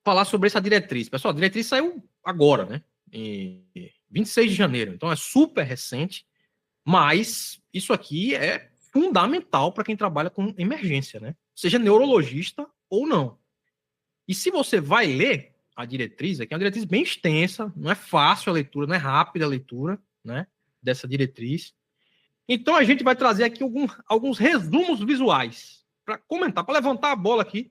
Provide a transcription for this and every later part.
falar sobre essa diretriz. Pessoal, a diretriz saiu agora, né? Em 26 de janeiro. Então é super recente, mas isso aqui é fundamental para quem trabalha com emergência, né? Seja neurologista ou não. E se você vai ler a diretriz, aqui é uma diretriz bem extensa, não é fácil a leitura, não é rápida a leitura, né? Dessa diretriz. Então a gente vai trazer aqui alguns resumos visuais para comentar, para levantar a bola aqui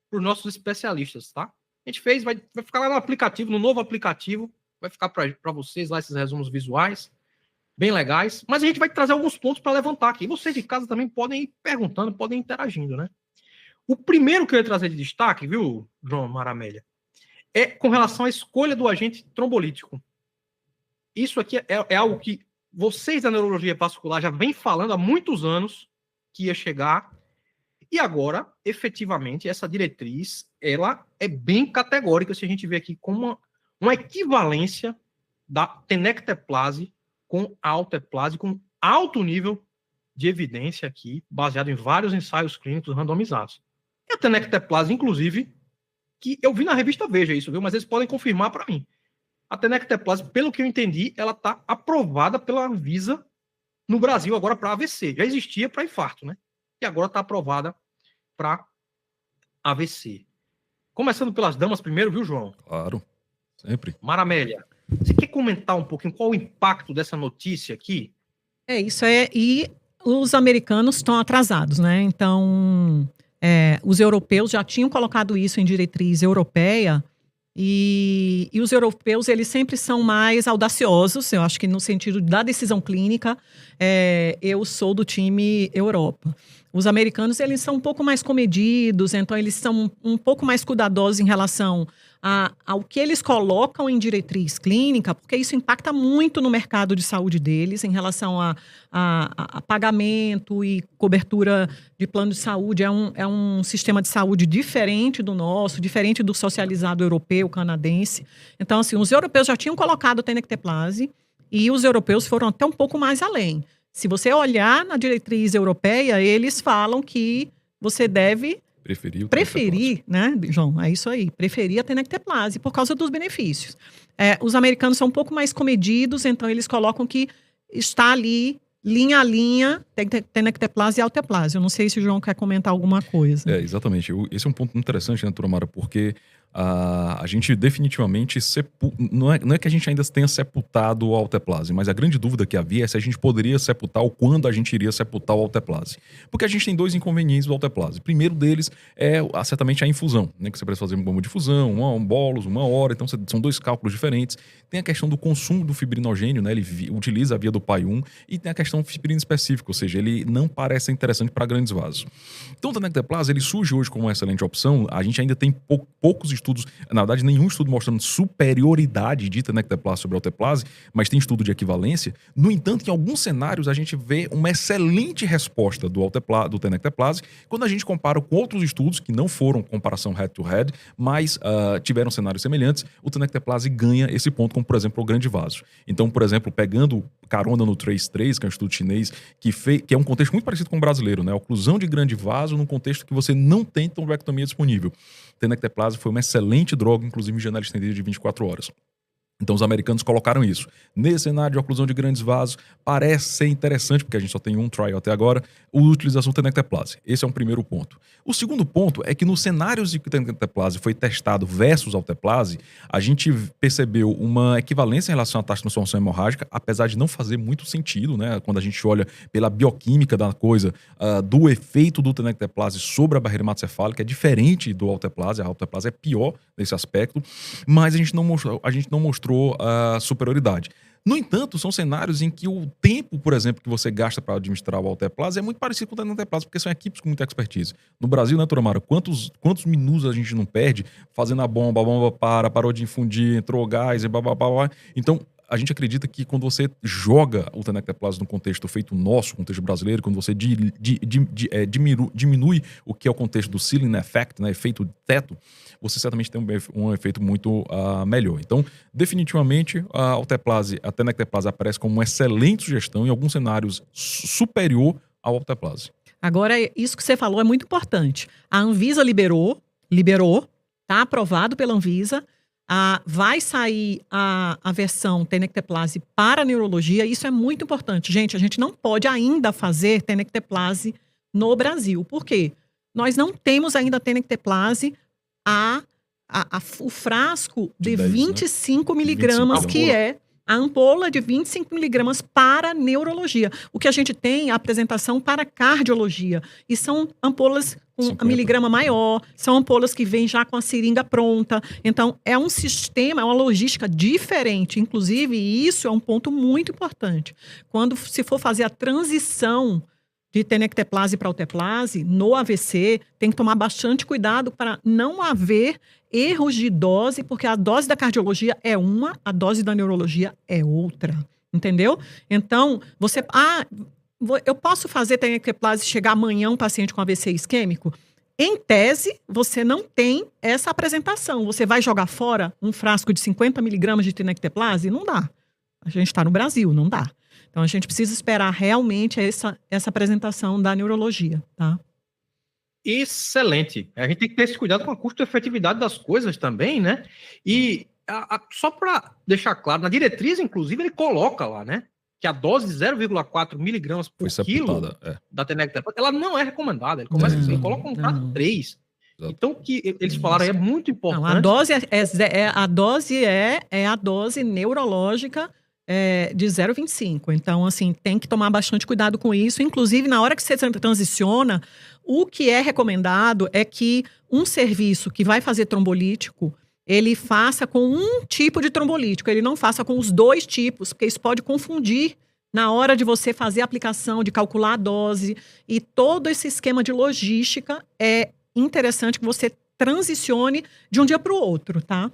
para os nossos especialistas, tá? A gente fez, vai ficar lá no aplicativo, no novo aplicativo, vai ficar para vocês lá esses resumos visuais, bem legais, mas a gente vai trazer alguns pontos para levantar aqui. Vocês de casa também podem ir perguntando, podem ir interagindo, né? O primeiro que eu ia trazer de destaque, viu, João Maramelha, é com relação à escolha do agente trombolítico. Isso aqui é algo que vocês da neurologia vascular já vem falando há muitos anos que ia chegar, e agora, efetivamente, essa diretriz, ela é bem categórica, se a gente vê aqui como uma equivalência da tenecteplase com a alteplase, com alto nível de evidência aqui, baseado em vários ensaios clínicos randomizados. E a tenecteplase, inclusive, que eu vi na revista Veja isso, viu? Mas eles podem confirmar para mim. A tenecteplase, pelo que eu entendi, ela está aprovada pela Anvisa no Brasil agora para AVC. Já existia para infarto, né? E agora está aprovada para AVC. Começando pelas damas primeiro, viu, João? Claro, sempre. Maramélia, você quer comentar um pouquinho qual o impacto dessa notícia aqui? Isso é. E os americanos estão atrasados, né? Então, os europeus já tinham colocado isso em diretriz europeia. E os europeus, eles sempre são mais audaciosos, eu acho que no sentido da decisão clínica, eu sou do time Europa. Os americanos, eles são um pouco mais comedidos, então eles são um pouco mais cuidadosos em relação ao que eles colocam em diretriz clínica, porque isso impacta muito no mercado de saúde deles, em relação a pagamento e cobertura de plano de saúde. É um sistema de saúde diferente do nosso, diferente do socializado europeu, canadense. Então, assim, os europeus já tinham colocado tenecteplase e os europeus foram até um pouco mais além. Se você olhar na diretriz europeia, eles falam que você deve preferir, né, João? É isso aí. Preferir a tenecteplase por causa dos benefícios. Os americanos são um pouco mais comedidos, então eles colocam que está ali, linha a linha, tenecteplase e alteplase. Eu não sei se o João quer comentar alguma coisa. Exatamente. Esse é um ponto interessante, né, doutora Mara? Porque a gente definitivamente não é que a gente ainda tenha sepultado o alteplase, mas a grande dúvida que havia é se a gente poderia sepultar ou quando a gente iria sepultar o alteplase. Porque a gente tem dois inconvenientes do alteplase. O primeiro deles é certamente a infusão, né, que você precisa fazer uma bomba de infusão, um bolos, 1 hora, então são dois cálculos diferentes. Tem a questão do consumo do fibrinogênio, né, ele utiliza a via do PAI-1, e tem a questão do fibrina específica, ou seja, ele não parece interessante para grandes vasos. Então o tenecteplase, ele surge hoje como uma excelente opção. A gente ainda tem poucos estudos, na verdade nenhum estudo mostrando superioridade de tenecteplase sobre alteplase, mas tem estudo de equivalência. No entanto, em alguns cenários a gente vê uma excelente resposta do tenecteplase quando a gente compara com outros estudos que não foram comparação head-to-head, mas tiveram cenários semelhantes. O tenecteplase ganha esse ponto, como por exemplo o grande vaso. Então, por exemplo, pegando carona no TRACE-3, que é um estudo chinês, que é um contexto muito parecido com o brasileiro, né? Oclusão de grande vaso num contexto que você não tem trombectomia disponível. Tenecteplase foi uma excelente droga, inclusive em janela estendida de 24 horas. Então os americanos colocaram isso. Nesse cenário de oclusão de grandes vasos, parece ser interessante, porque a gente só tem um trial até agora, a utilização do tenecteplase. Esse é um primeiro ponto. O segundo ponto é que nos cenários em que o tenecteplase foi testado versus alteplase, a gente percebeu uma equivalência em relação à taxa de transformação hemorrágica, apesar de não fazer muito sentido, né? Quando a gente olha pela bioquímica da coisa, do efeito do tenecteplase sobre a barreira hematocefálica, é diferente do alteplase. A alteplase é pior nesse aspecto, mas a gente não mostrou a superioridade. No entanto, são cenários em que o tempo, por exemplo, que você gasta para administrar o alteplase é muito parecido com o tenecteplase, porque são equipes com muita expertise. No Brasil, né, doutora Mara, quantos minutos a gente não perde fazendo a bomba parou de infundir, entrou gás e blá. Então, a gente acredita que quando você joga o tenecteplase no contexto feito nosso, contexto brasileiro, quando você diminui o que é o contexto do ceiling effect, né, efeito teto, você certamente tem um efeito muito melhor. Então, definitivamente, a tenecteplase aparece como uma excelente sugestão em alguns cenários superior ao alteplase. Agora, isso que você falou é muito importante. A Anvisa liberou Está aprovado pela Anvisa. Vai sair a versão tenecteplase para neurologia. Isso é muito importante. Gente, a gente não pode ainda fazer tenecteplase no Brasil. Por quê? Nós não temos ainda tenecteplase o frasco de 10, 25 né? miligramas, 25 que é a ampola de 25 miligramas para neurologia. O que a gente tem é a apresentação para cardiologia. E são ampolas com 50. miligrama maior, são ampolas que vêm já com a seringa pronta. Então, é um sistema, é uma logística diferente. Inclusive, isso é um ponto muito importante. Quando se for fazer a transição de tenecteplase para alteplase, no AVC, tem que tomar bastante cuidado para não haver erros de dose, porque a dose da cardiologia é uma, a dose da neurologia é outra, entendeu? Então, eu posso fazer tenecteplase chegar amanhã um paciente com AVC isquêmico? Em tese, você não tem essa apresentação. Você vai jogar fora um frasco de 50 miligramas de tenecteplase? Não dá. A gente está no Brasil, não dá. Então, a gente precisa esperar realmente essa apresentação da neurologia, tá? Excelente. A gente tem que ter esse cuidado com a custo-efetividade das coisas também, né? E só para deixar claro, na diretriz, inclusive, ele coloca lá, né? Que a dose de 0,4 miligramas por quilo da tenecteplase, ela não é recomendada. Ele coloca um trato 3. Exato. Então, o que eles falaram aí é muito importante. Não, a dose é a dose neurológica de 0,25. Então, assim, tem que tomar bastante cuidado com isso. Inclusive, na hora que você transiciona, o que é recomendado é que um serviço que vai fazer trombolítico, ele faça com um tipo de trombolítico, ele não faça com os 2 tipos, porque isso pode confundir na hora de você fazer a aplicação, de calcular a dose. E todo esse esquema de logística é interessante que você transicione de um dia para o outro, tá?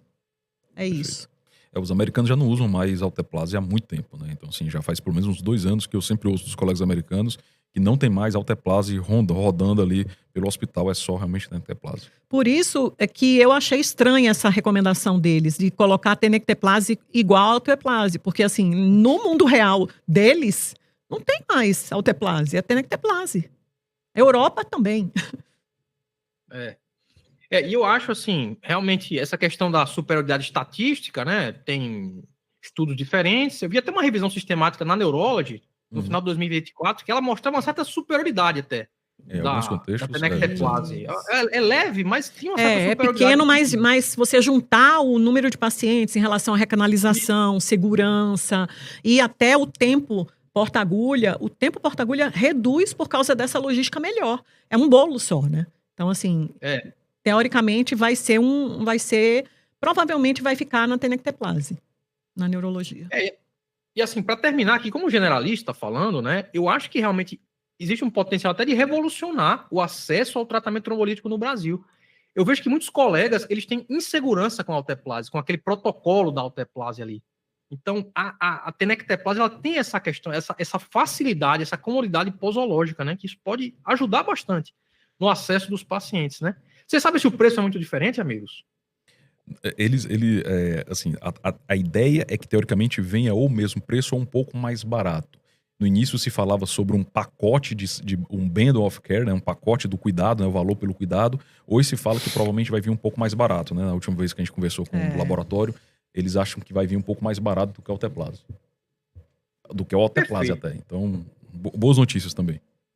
É isso. Os americanos já não usam mais alteplase há muito tempo, né? Então, assim, já faz pelo menos uns 2 anos que eu sempre ouço dos colegas americanos que não tem mais alteplase rodando ali pelo hospital, é só realmente tenecteplase. Por isso é que eu achei estranha essa recomendação deles, de colocar tenecteplase igual a alteplase, porque assim, no mundo real deles, não tem mais alteplase, é tenecteplase. Europa também. E eu acho, assim, realmente, essa questão da superioridade estatística, né, tem estudos diferentes. Eu vi até uma revisão sistemática na Neurology, no final de 2024, que ela mostrava uma certa superioridade até da tenecteplase. É leve, mas tinha uma certa superioridade. É pequeno, mas se você juntar o número de pacientes em relação à recanalização, segurança e até o tempo porta-agulha, reduz por causa dessa logística melhor. É um bolo só, né? Então, assim... Teoricamente, provavelmente vai ficar na tenecteplase, na neurologia. E assim, para terminar aqui, como generalista falando, né, eu acho que realmente existe um potencial até de revolucionar o acesso ao tratamento trombolítico no Brasil. Eu vejo que muitos colegas, eles têm insegurança com a alteplase, com aquele protocolo da alteplase ali. Então, a tenecteplase, ela tem essa questão, essa facilidade, essa comodidade posológica, né, que isso pode ajudar bastante no acesso dos pacientes, né? Você sabe se o preço é muito diferente, amigos? Assim, a ideia é que, teoricamente, venha ou o mesmo preço ou um pouco mais barato. No início se falava sobre um pacote de um bundle of care, né, um pacote do cuidado, né, o valor pelo cuidado. Hoje se fala que provavelmente vai vir um pouco mais barato, né? Na última vez que a gente conversou com o laboratório, eles acham que vai vir um pouco mais barato do que o alteplase. Do que o alteplase até. Então, boas notícias também.